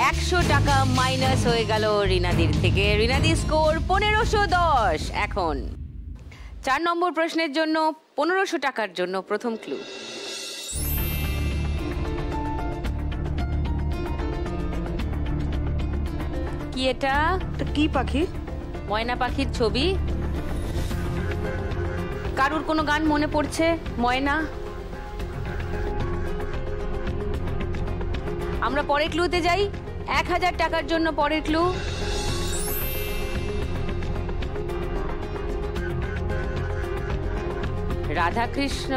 100 টাকা মাইনাস হয়ে গেল রিনাদির থেকে। রিনাদি স্কোর 1510। এখন 4 নম্বর প্রশ্নের জন্য 1500 টাকার জন্য প্রথম ক্লু। কি এটা? কি পাখি? ময়না পাখির ছবি। কারুর কোনো গান মনে পড়ছে? ময়না। আমরা পরের ক্লুতে যাই। 1000 টাকার জন্য পরের ক্লু। রাধা কৃষ্ণ।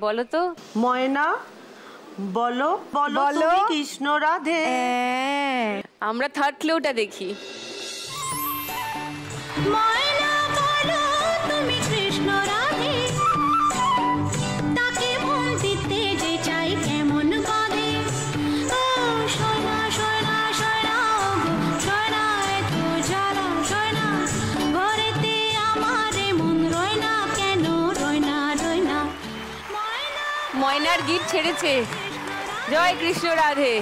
বলো তো। ময়না বলো বলো তুমি কৃষ্ণ রাধে। আমরা থার্ড ক্লুটা দেখি। ময়না বলো তুমি কৃষ্ণ রাধে, তাকে মন দিতে যে চাই কেমন বাঁধে। ও সোনা সোনা সোনা সোনা এত জ্বালা সোনা, ঘরেতে আমারে মন রয় না কেন, রয় না রয় না। ময়নার গীত ছেড়েছে। জয় কৃষ্ণ রাধে।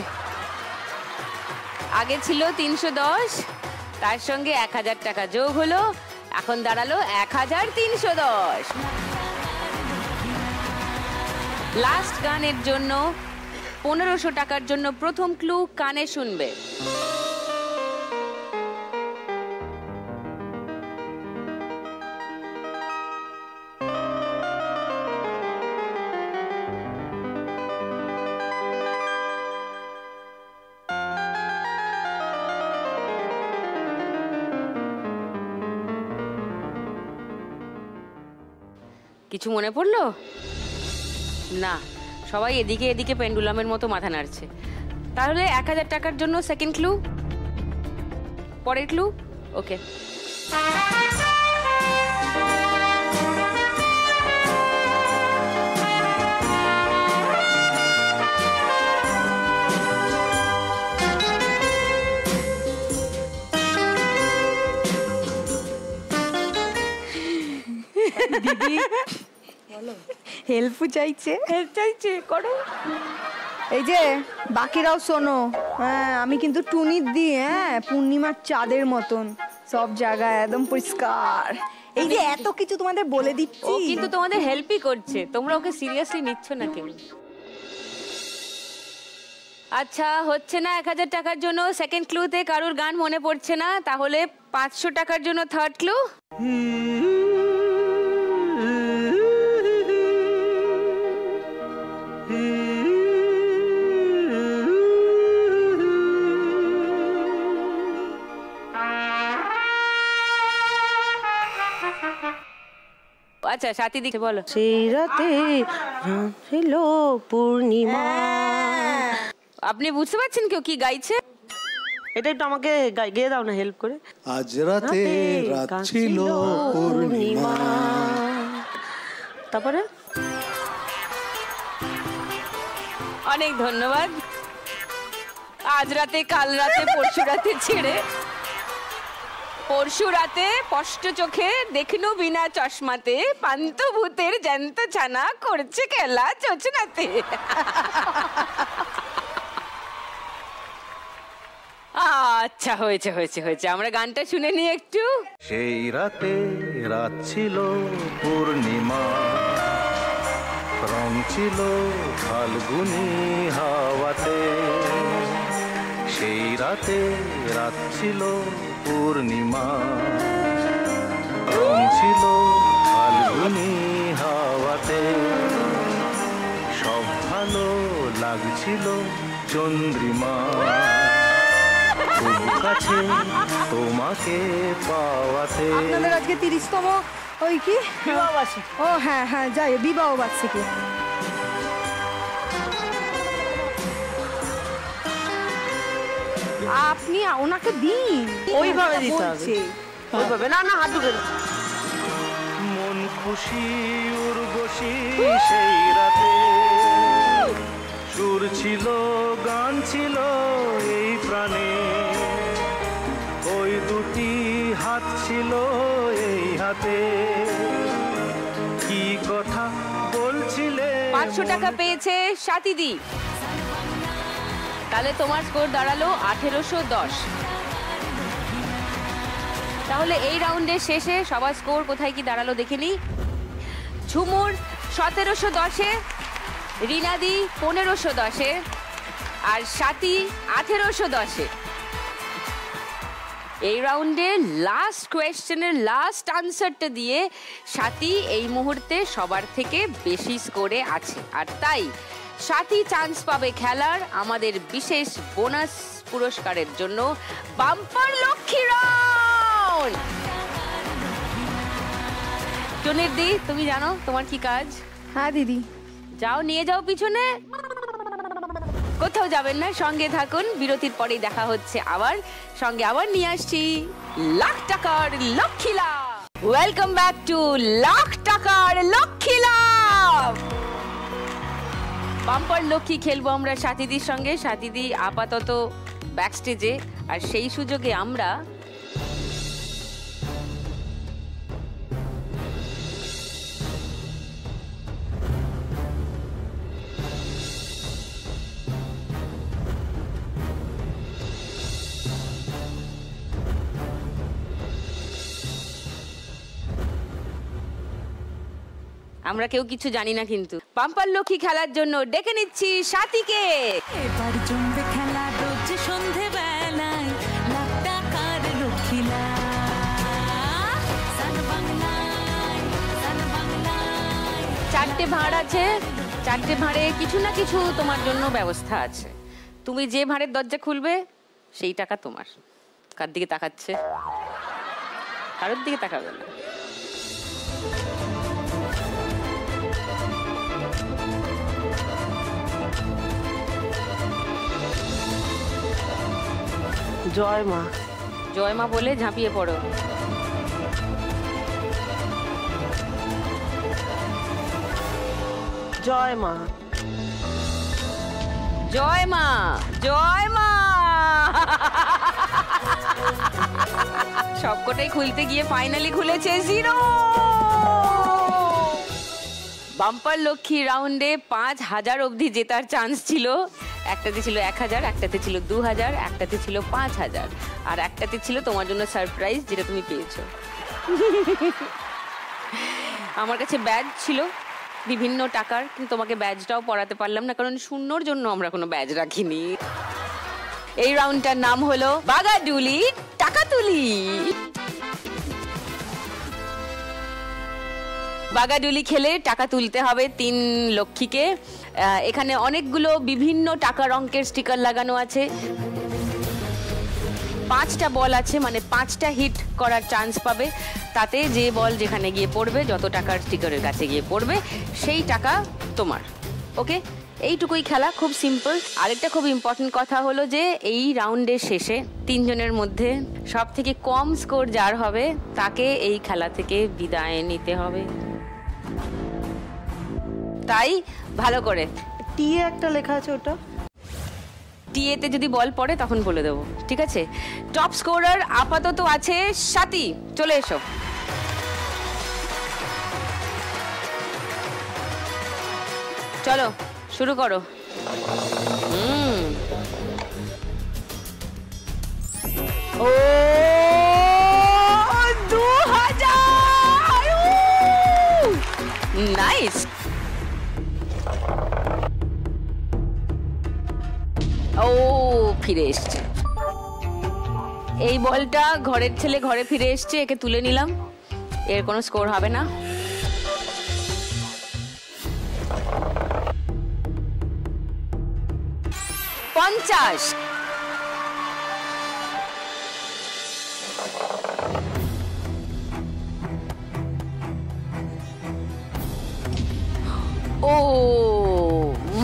আগে ছিল 310, তার সঙ্গে 1000 টাকা যোগ হলো, এখন দাঁড়ালো 1310। লাস্ট গানের জন্য 1500 টাকার জন্য প্রথম ক্লু কানে শুনবে। কিছু মনে পড়লো না? সবাই এদিকে এদিকে পেন্ডুলামের মতো মাথা নাড়ছে। তাহলে 1000 টাকার জন্য সেকেন্ড ক্লু, পরের ক্লু। ওকে, দিদি হেল্প চাইছে, করো। এই যে বাকিরাও শোনো, হ্যাঁ আমি কিন্তু টুনি দি, হ্যাঁ পূর্ণিমার চাঁদের মতন সব জায়গায় একদম পরিষ্কার। এই যে এত কিছু তোমাদের বলে দিচ্ছি, ও কিন্তু তোমাদের হেল্পই করছে, তোমরা ওকে সিরিয়াসলি নিচ্ছ না কেউ। আচ্ছা, হচ্ছে না 1000 টাকার জন্য সেকেন্ড ক্লুতে কারুর গান মনে পড়ছে না, তাহলে 500 টাকার জন্য থার্ড ক্লু। আচ্ছা, সাথী দিকে বলো। সেই রাতে ছিল পূর্ণিমা। আপনি বুঝতে পারছেন কেউ কি গাইছে? এটা একটু আমাকে গেয়ে দাও না, হেল্প করে। আজ রাতে রাত ছিল পূর্ণিমা। তারপরে অনেক ধন্যবাদ। আজ রাতে, কাল রাতে, পরশু রাতে ছেড়ে পরশু রাতে স্পষ্ট চোখে দেখনু বিনা চশমাতে, পান্তভূতের জ্যান্ত ছানা করছে খেলা চোচনাতে। আচ্ছা, হয়েছে হয়েছে হয়েছে, আমরা গানটা শুনে নিই একটু। সেই রাতে রাত ছিল পূর্ণিমা, রং ছিল ফাল্গুনি হাওয়াতে। সেই রাতে রাত ছিল পূর্ণিমা, রং ছিল ফাল্গুনি হাওয়াতে। সব ভালো লাগছিল চন্দ্রিমা, খুব কাছে তোমাকে পাওয়াতে। আপনাদের আজকে 30তম ওই কি বিবাহবার্ষিকী। ও হ্যাঁ হ্যাঁ, যাই বিবাহ বার্ষিকী। আপনি ওনাকে দিন, ওইভাবে দিতে হবে, ওইভাবে না, না হাঁটু গেলে। মন খুশি উর্বশী সেই রাতে, সুর ছিল গান ছিল এই প্রাণে। ওই দুটি হাত ছিল এই হাতে, কি কথা বলছিলে। 500 টাকা পেয়েছে সাথীদি। তাহলে তোমার স্কোর দাঁড়ালো 1810। তাহলে এই রাউন্ডের শেষে সবার স্কোর কোথায় কি দাঁড়ালো দেখে নিই। ঝুমুর 1710-এ, রিনাদি 1510-এ, আর স্বাতী 1810-এ। এই রাউন্ডে লাস্ট কোয়েশ্চেনের লাস্ট আনসারটা দিয়ে স্বাতী এই মুহূর্তে সবার থেকে বেশি স্কোরে আছে, আর তাই স্বাতী চান্স পাবে খেলার আমাদের বিশেষ বোনাস পুরস্কারের জন্য বাম্পার লক্ষ্মী রাউন্ড। টুনির দি, তুমি জানো তোমার কি কাজ? হ্যাঁ দিদি। যাও, নিয়ে যাও পিছনে। কোথাও যাবেন না, সঙ্গে থাকুন। বিরতির পরেই দেখা হচ্ছে আবার। সঙ্গে আবার নিয়ে আসছি লাখ টাকার লক্ষ্মী লাভ। ওয়েলকাম ব্যাক টু লাখ টাকার লক্ষ্মী লাভ। বাম্পার লক্ষ্মী খেলবো আমরা স্বাতীদির সঙ্গে। স্বাতীদি আপাতত ব্যাকস্টেজে, আর সেই সুযোগে আমরা কেউ কিছু জানি না, কিন্তু বাম্পার লক্ষ্মী খেলার জন্য ডেকে নিচ্ছি স্বাতীকে। এবার জমবে খেলা রোজ সন্ধে বেলায়, লাখ টাকার লক্ষ্মী লাভ। সান বাংলায়, সান বাংলায়। 4টে ভাঁড় আছে, 4টে ভাঁড়ে কিছু না কিছু তোমার জন্য ব্যবস্থা আছে। তুমি যে ভাঁড়ের দরজা খুলবে সেই টাকা তোমার। কার দিকে তাকাচ্ছে? কারোর দিকে তাকাবে না। জয় মা। জয় মা বলে ঝাঁপিয়ে পড়ো। জয় মা। জয় মা, জয় মা। সবকটাই খুলতে গিয়ে ফাইনালি খুলেছে 0। বাম্পার লক্ষ্মী রাউন্ডে 5000 অবধি জেতার চান্স ছিল। একটাতে ছিল 1000, একটাতে ছিল 2000, একটাতে ছিল 5000, আর একটাতে ছিল তোমার জন্য সারপ্রাইজ, যেটা তুমি পেয়েছো। আমার কাছে ব্যাজ ছিল বিভিন্ন টাকার, কিন্তু তোমাকে ব্যাজটাও পরাতে পারলাম না, কারণ শূন্যর জন্য আমরা কোনো ব্যাজ রাখিনি। এই রাউন্ডটার নাম হলো বাগাডুলি টাকা তুলি। বাগাডুলি খেলে টাকা তুলতে হবে 3 লক্ষ্মীকে। এখানে অনেকগুলো বিভিন্ন টাকার অঙ্কের স্টিকার লাগানো আছে। 5টা বল আছে, মানে 5টা হিট করার চান্স পাবে। তাতে যে বল যেখানে গিয়ে পড়বে, যত টাকার স্টিকারের কাছে গিয়ে পড়বে, সেই টাকা তোমার। ওকে, এইটুকুই খেলা, খুব সিম্পল। আরেকটা খুব ইম্পর্টেন্ট কথা হলো যে এই রাউন্ডের শেষে 3 জনের মধ্যে সব থেকে কম স্কোর যার হবে তাকে এই খেলা থেকে বিদায় নিতে হবে। তাই ভালো করে টিয়ে একটা লেখা আছে, ওটা টিএতে যদি বল পড়ে তখন বলে দেবো, ঠিক আছে? টপ স্কোরার আপাতত আছে স্বাতী। চলে এসো। চলো শুরু করো। ও 2000! নাইস। ও ফিরে এসছে। এই বলটা ঘরের ছেলে ঘরে ফিরে এসছে, একে তুলে নিলাম। এর কোনো স্কোর হবে না। $50। ও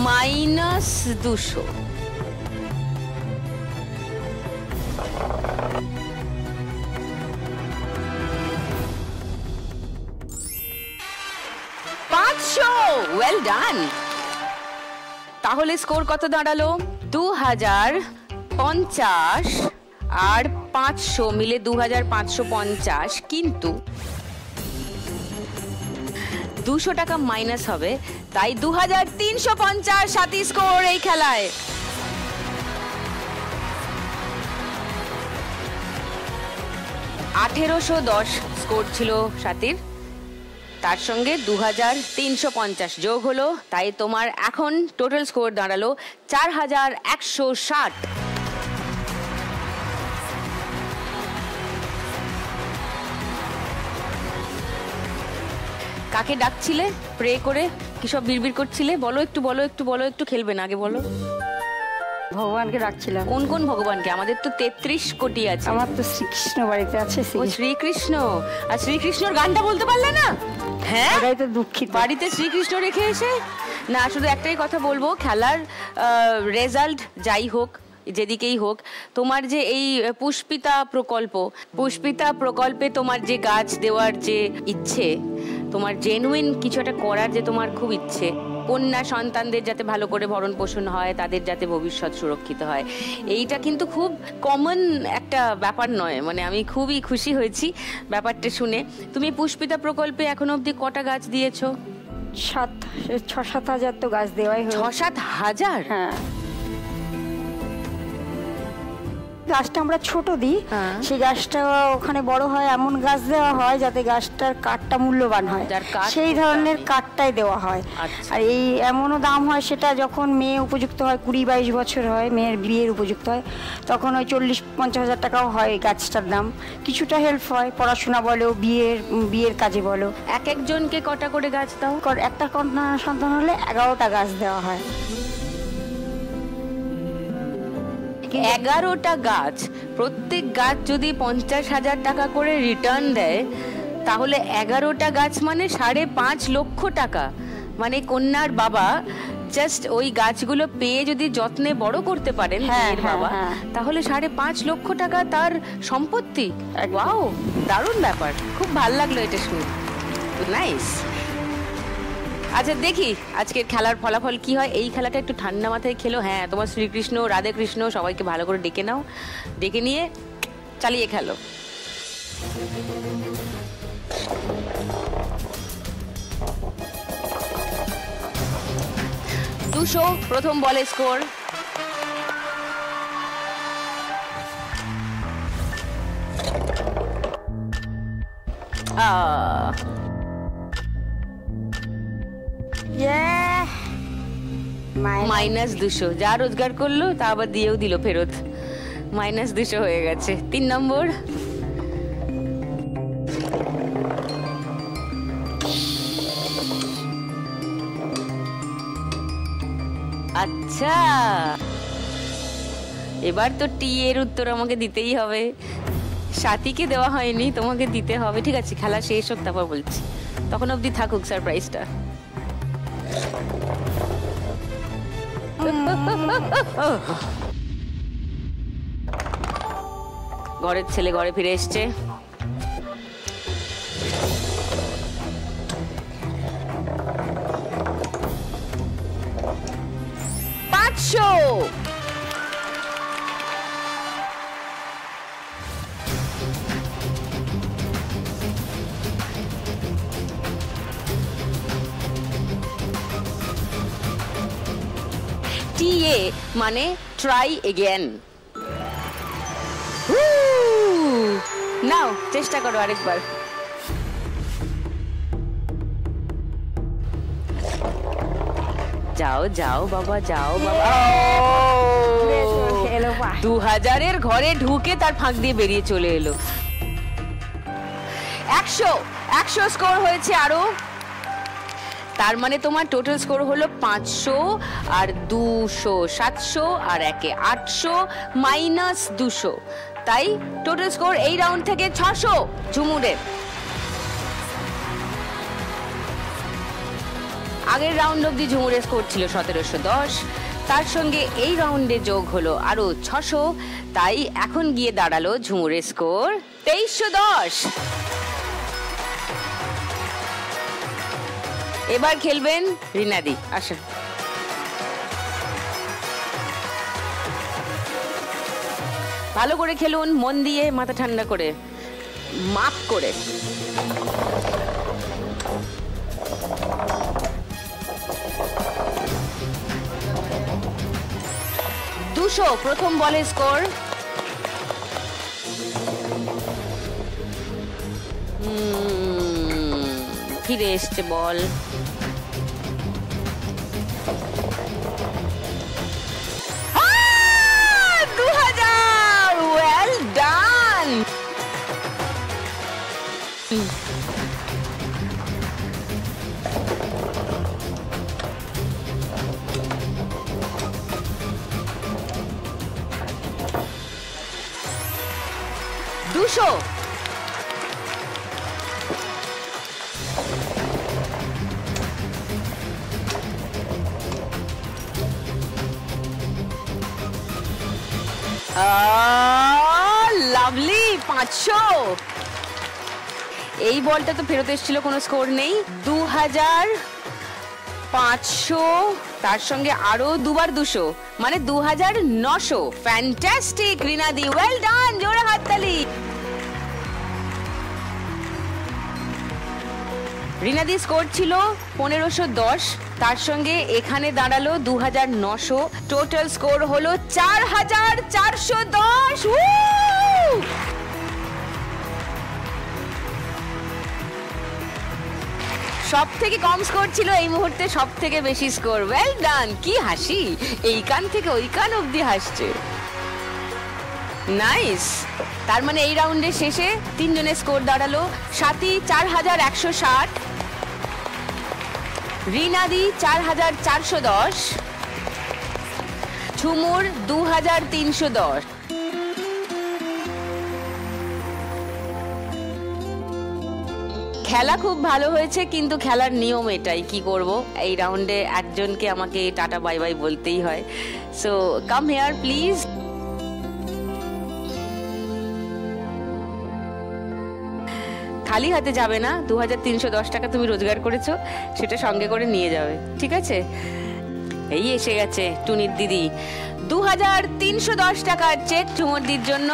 -200। Well done. তাহলে স্কোর কত দাঁড়ালো? 2050 আর 500 মিলে 2550, কিন্তু 200 টাকা মাইনাস হবে, তাই 2350 স্বাতী স্কোর এই খেলায়। 1810 স্কোর ছিল স্বাতীর, তার সঙ্গে 2350 যোগ হলো, তাই তোমার এখন টোটাল স্কোর দাঁড়ালো 4160। কাকে ডাকছিলে প্রে করে? কি সব বিড়বিড় করছিলে? বলো একটু, বলো একটু, বলো একটু। খেলবে না, আগে বলো। ভগবানকে ডাকছিলাম। কোন কোন ভগবানকে? আমাদের তো 33 কোটি আছে। আমার তো শ্রীকৃষ্ণ বাড়িতে আছে। ও শ্রীকৃষ্ণ। আর শ্রীকৃষ্ণর গানটা বলতে পারলে না? হ্যাঁ, ওটাই তো দুঃখিত। বাড়িতে শ্রীকৃষ্ণ রেখে এসে না। শুধু একটাই কথা বলবো, খেলার রেজাল্ট যাই হোক, যেদিকেই হোক, তোমার যে এই পুষ্পিতা প্রকল্পে তোমার যে গাছ দেওয়ার যে ইচ্ছে, তোমার জেনুইন কিছু একটা করার যে তোমার খুব ইচ্ছে, কন্যা সন্তানদের যাতে ভালো করে ভরণ পোষণ হয়, তাদের যাতে ভবিষ্যৎ সুরক্ষিত হয়, এইটা কিন্তু খুব কমন একটা ব্যাপার নয়। মানে আমি খুবই খুশি হয়েছি ব্যাপারটা শুনে। তুমি পুষ্পিতা প্রকল্পে এখনো অবধি কটা গাছ দিয়েছো? 6-7 হাজার তো গাছ দেওয়াই হয়। 6-7 হাজার? হ্যাঁ, গাছটা আমরা ছোট দিই, সেই গাছটা ওখানে বড় হয় এমন গাছ দেওয়া হয় যাতে গাছটার কাঠটা মূল্যবান হয়, সেই ধরনের কাঠটাই দেওয়া হয়। আর এই এমনও দাম হয়, সেটা যখন মেয়ে উপযুক্ত হয়, 20-22 বছর হয়, মেয়ের বিয়ের উপযুক্ত হয়, তখন ওই 40-50 হাজার টাকাও হয় গাছটার দাম। কিছুটা হেল্প হয়, পড়াশোনা বলো, বিয়ের কাজে বলো। এক একজনকে কটা করে গাছ দাও? একটা কন্যা সন্তান হলে 11টা গাছ দেওয়া হয়। 11টা গাছ, প্রত্যেক গাছ যদি 50,000 টাকা করে রিটার্ন দেয়, তাহলে 11টা গাছ মানে 5.5 লক্ষ টাকা। মানে কন্যার বাবা জাস্ট ওই গাছগুলো পেয়ে যদি যত্নে বড় করতে পারেন মেয়ের বাবা, তাহলে 5.5 লক্ষ টাকা তার সম্পত্তি। ওয়াও, দারুণ ব্যাপার, খুব ভালো লাগলো এটা শুনে। নাইস। আচ্ছা, দেখি আজকের খেলার ফলাফল কি হয়। এই খেলাটা একটু ঠান্ডা মাথায় খেলো। হ্যাঁ, তোমার শ্রীকৃষ্ণ, রাধে কৃষ্ণ সবাইকে ভালো করে ডেকে নাও, ডেকে নিয়ে চালিয়ে খেলো। দুশো প্রথম বলে স্কোর। -200। যা রোজগার করলো তা আবার দিয়েও দিল ফেরত। -200 হয়ে গেছে। 3 নম্বর। আচ্ছা, এবার তো টি এর উত্তর আমাকে দিতেই হবে। সাথীকে দেওয়া হয়নি, তোমাকে দিতে হবে। ঠিক আছে, খেলা শেষ হোক তারপর বলছি, তখন অবধি থাকুক সারপ্রাইজটা। ঘরের ছেলে ঘরে ফিরে এসছে। TA মানে ট্রাই এগেন। নাও চেষ্টা করো আরেকবার। যাও যাও বাবা, যাও বাবা। 2000-এর ঘরে ঢুকে তার ফাঁক দিয়ে বেরিয়ে চলে এলো। 100 স্কোর হয়েছে আরো। তার মানে তোমার টোটাল স্কোর হলো 500 আর 200, 700 আর 800 -200। তাই টোটাল স্কোর এই রাউন্ড থেকে 600 ঝুমুরের। আগের রাউন্ড অব্দি ঝুমুরের স্কোর ছিল 1710, তার সঙ্গে এই রাউন্ডে যোগ হলো আরো 600, তাই এখন গিয়ে দাঁড়ালো ঝুমুরের স্কোর 2310। এবার খেলবেন রিনাদি। আসুন। ভালো করে খেলুন, মন দিয়ে, মাথা ঠান্ডা করে, মাপ করে। প্রথম বলে স্কোর। ফিরে এসছে বল। Well done. দুশো। লাভলি 500। এই বলটা তো ফেরত এসেছিল, কোনো স্কোর নেই। 2500, তার সঙ্গে আরো দুবার 200, মানে 2900। ফ্যান্টাস্টিক রিনাদি, ওয়েল ডান, জোরে হাততালি। রিনাদি স্কোর ছিল 1510, তার সঙ্গে এখানে দাঁড়ালো 2900। টোটাল স্কোর হলো 4410। সব থেকে কম স্কোর ছিল এই মুহূর্তে সব থেকে বেশি স্কোর। Well done. কি হাসি, এই কান থেকে ওই কান অব্দি হাসছে। নাইস। তার মানে এই রাউন্ডের শেষে তিনজনের স্কোর দাঁড়ালো: স্বাতী 4160, রিনাদি 4410, ঝুমুর 2310। খেলা খুব ভালো হয়েছে, কিন্তু খেলার নিয়ম এটাই, কি করব, এই রাউন্ডে একজনকে আমাকে টাটা বাই বাই বলতেই হয়। So come here please. খালি হাতে যাবে না। 2310 টাকা তুমি রোজগার করেছো, সেটা সঙ্গে করে নিয়ে যাবে, ঠিক আছে? এই এসে গেছে টুনির দিদি। 2310 টাকার চেক ঝুমুরদির জন্য।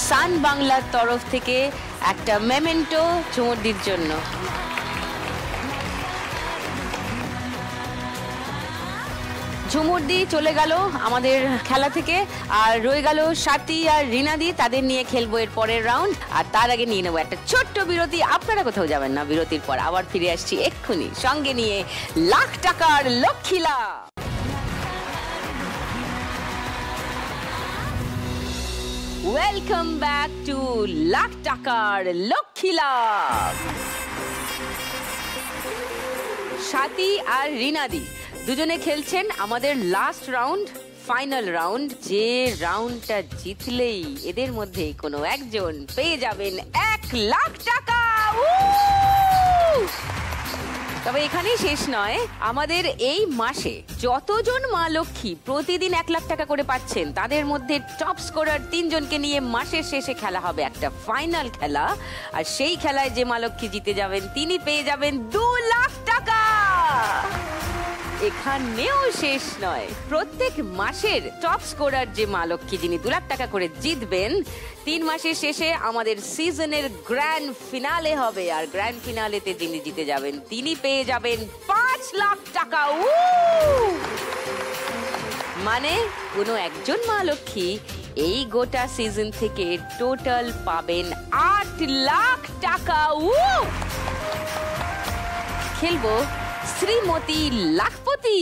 সান বাংলার তরফ থেকে একটা মেমেন্টো ঝুমুরদির জন্য। ঝুমুরদি চলে গেল আমাদের খেলা থেকে, আর রয়ে গেল স্বাতী আর রিনাদি। তাদের নিয়ে খেলবো এর পরের রাউন্ড। আর তার আগে নিয়ে নেবো একটা ছোট্ট বিরতি। আপনারা কোথাও যাবেন না, বিরতির পর আবার ফিরে আসছি এক্ষুনি, সঙ্গে নিয়ে লাখ টাকার লক্ষ্মী লাভ। ওয়েলকাম ব্যাক টু লাখ টাকার লক্ষ্মী লাভ। স্বাতী আর রিনাদি দুজনে খেলছেন আমাদের লাস্ট রাউন্ড, ফাইনাল রাউন্ড। যে রাউন্ডটা জিতলেই এদের মধ্যে কোনো একজন পেয়ে যাবেন 1 লাখ টাকা। তবে এখানেই শেষ নয়, আমাদের এই মাসে যতজন মা লক্ষ্মী প্রতিদিন 1 লাখ টাকা করে পাচ্ছেন, তাদের মধ্যে টপ স্কোরার 3 জনকে নিয়ে মাসের শেষে খেলা হবে একটা ফাইনাল খেলা। আর সেই খেলায় যে মা লক্ষ্মী জিতে যাবেন তিনি পেয়ে যাবেন 2 লাখ টাকা। এখানেও শেষ নয়, প্রত্যেক মাসের টপ স্কোরার যে মা লক্ষ্মী যিনি 2 লাখ টাকা করে জিতবেন, 3 মাসের শেষে আমাদের সিজনের গ্র্যান্ড ফিনালে হবে। আর গ্র্যান্ড ফিনালেতে যিনি জিতে যাবেন তিনি পেয়ে যাবেন 5 লাখ টাকা। মানে কোনো একজন মা লক্ষ্মী এই গোটা সিজন থেকে টোটাল পাবেন 8 লাখ টাকা। খেলবো শ্রীমতী লাখপতি।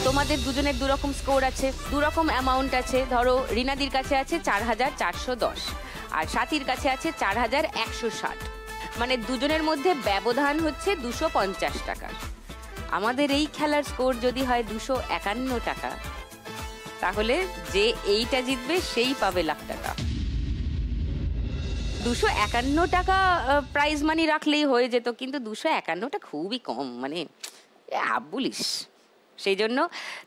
তোমাদের দুজনের দুরকম স্কোর আছে, দুরকম অ্যামাউন্ট আছে। ধরো রিনাদির কাছে আছে 4410 আর স্বাতীর কাছে আছে 4160। মানে দুজনের মধ্যে ব্যবধান হচ্ছে 250 টাকা। আমাদের এই খেলার স্কোর যদি হয় 251 টাকা, তাহলে যে এইটা জিতবে সেই পাবে লাখ টাকা। 251 টাকা প্রাইজ মানি রাখলেই হয়ে যেত, কিন্তু 251টা খুবই কম, মানে বলিস। সেই জন্য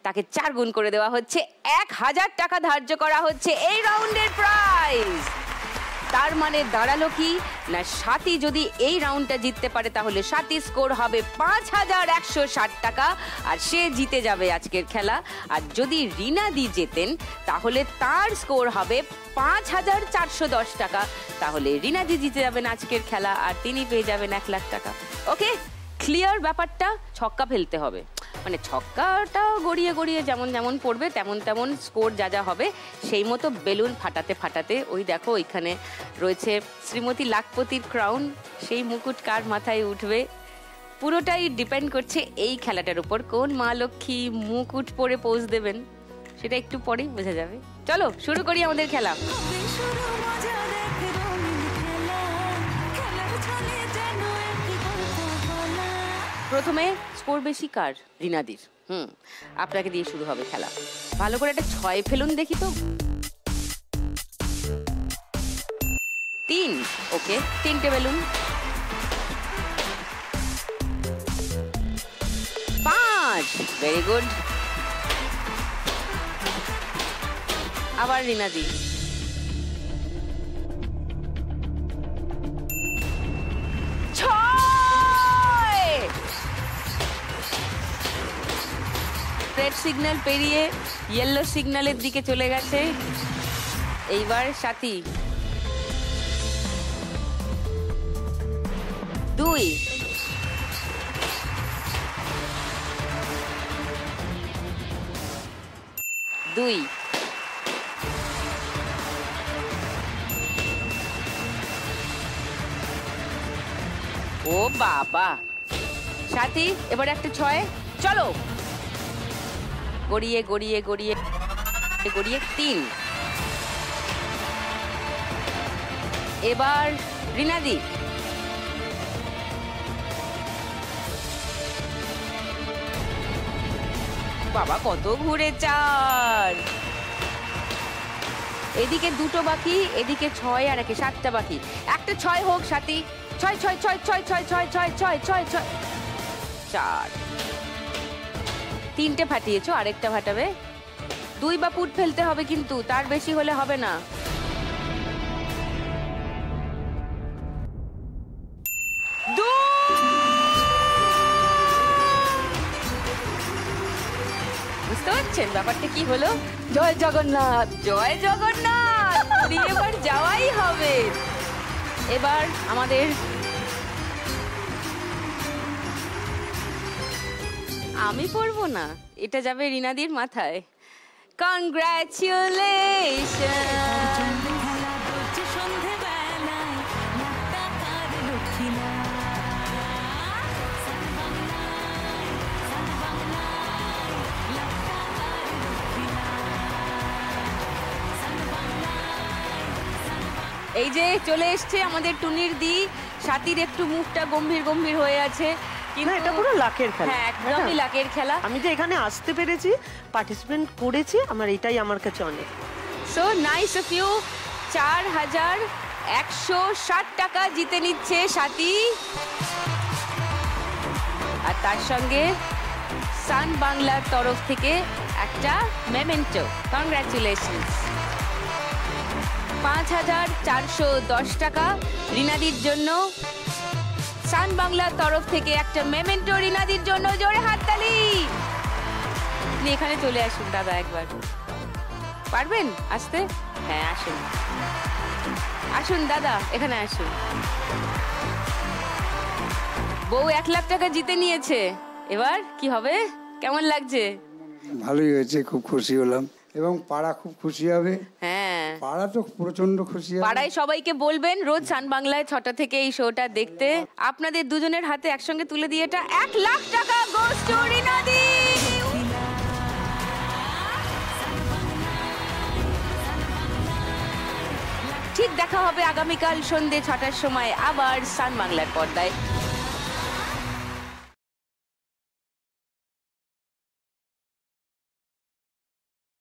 তাকে 4 গুণ করে দেওয়া হচ্ছে, 1000 টাকা ধার্য করা হচ্ছে এই রাউন্ডের প্রাইজ। তার মানে দাঁড়ালো কি না, স্বাতী যদি এই রাউন্ডটা জিততে পারে তাহলে স্বাতী স্কোর হবে 5160 টাকা, আর সে জিতে যাবে আজকের খেলা। আর যদি রিনাদি জেতেন তাহলে তার স্কোর হবে 5410 টাকা, তাহলে রিনাদি জিতে যাবেন আজকের খেলা আর তিনি পেয়ে যাবেন 1 লাখ টাকা। ওকে, ক্লিয়ার ব্যাপারটা? ছক্কা ফেলতে হবে। মানে ছক্কাটাও গড়িয়ে গড়িয়ে যেমন যেমন পড়বে তেমন তেমন স্কোর যা যা হবে সেই মতো বেলুন ফাটাতে ফাটাতে ওই দেখো ওইখানে রয়েছে শ্রীমতী লাখপতির ক্রাউন, সেই মুকুট কার মাথায় উঠবে পুরোটাই ডিপেন্ড করছে এই খেলাটার উপর। কোন মা লক্ষ্মী মুকুট পরে পোজ দেবেন সেটা একটু পরেই বোঝা যাবে। চলো শুরু করি আমাদের খেলা। প্রথমে স্কোর বেশি কার? রিনাদির। আপনাকে দিয়ে শুরু হবে খেলা। ভালো করে একটা 6 ফেলুন দেখি তো। 3, ওকে 3টে বেলুন। 5, very good. আবার রিনাদি। 6, রেড সিগন্যাল পেরিয়ে ইয়েলো সিগন্যালের দিকে চলে গেছে। এইবার সাথী। 2, 2, ও বাবা। সাথী এবার একটা 6, চলো গড়িয়ে গড়িয়ে গড়িয়ে গড়িয়ে 3। এবার রিনাদি। বাবা কত ঘুরে 4। এদিকে 2টো বাকি, এদিকে 6 আর একে 7টা বাকি। একটা 6 হোক সাথী। 6 6 6 6 6 6 6 6 6 6 4। 3টে ফাটিয়েছো, আরেকটা ফাটাবে। 2 বা পুট ফেলতে হবে কিন্তু, তার বেশি হলে হবে না। বুঝতে পারছেন ব্যাপারটা কি হলো? জয় জগন্নাথ, জয় জগন্নাথ। পুরী এবার যাওয়াই হবে। এবার আমাদের আমি পড়বো না, এটা যাবে রিনাদির মাথায়। কংগ্রাচুলেশন। এই যে চলে এসছে আমাদের টুনির দি। সাথীর একটু মুখটা গম্ভীর গম্ভীর হয়ে আছে, না এটা পুরো লাকের খেলা। হ্যাঁ একদমই লাকের খেলা। আমি যে এখানে আসতে পেরেছি, পার্টিসিপেন্ট করেছি, এটাই আমার কাছে অনেক। So nice of you. 4160 টাকা জিতে নিচ্ছে সাথী, আর তার সঙ্গে সান বাংলার তরফ থেকে একটা মেমেন্টো। কংগ্রাচুলেশন। 5410 টাকা রিনাদির জন্য। সান বাংলার তরফ থেকে একটা মেমেন্টো রিনাদির জন্য। জোরে হাততালি। আপনি এখানে চলে আসুন দাদা, একবার পারবেন আসতে? হ্যাঁ আসুন, আসুন দাদা এখানে আসুন। বউ 1 লাখ টাকা জিতে নিয়েছে, এবার কি হবে? কেমন লাগছে? ভালোই হয়েছে, খুব খুশি হলাম এবং পাড়া খুব খুশি হবে। হ্যাঁ পাড়া তো প্রচন্ড খুশি হবে। পাড়ায় সবাইকে বলবেন রোজ সান বাংলায় 6টা থেকে এই শোটা দেখতে। আপনাদের দুজনের হাতে একসঙ্গে তুলে দিয়ে এটা 1 লাখ টাকা গোস টু রিনাদি। ঠিক দেখা হবে আগামীকাল সন্ধ্যে 6টার সময় আবার সান বাংলার পর্দায়।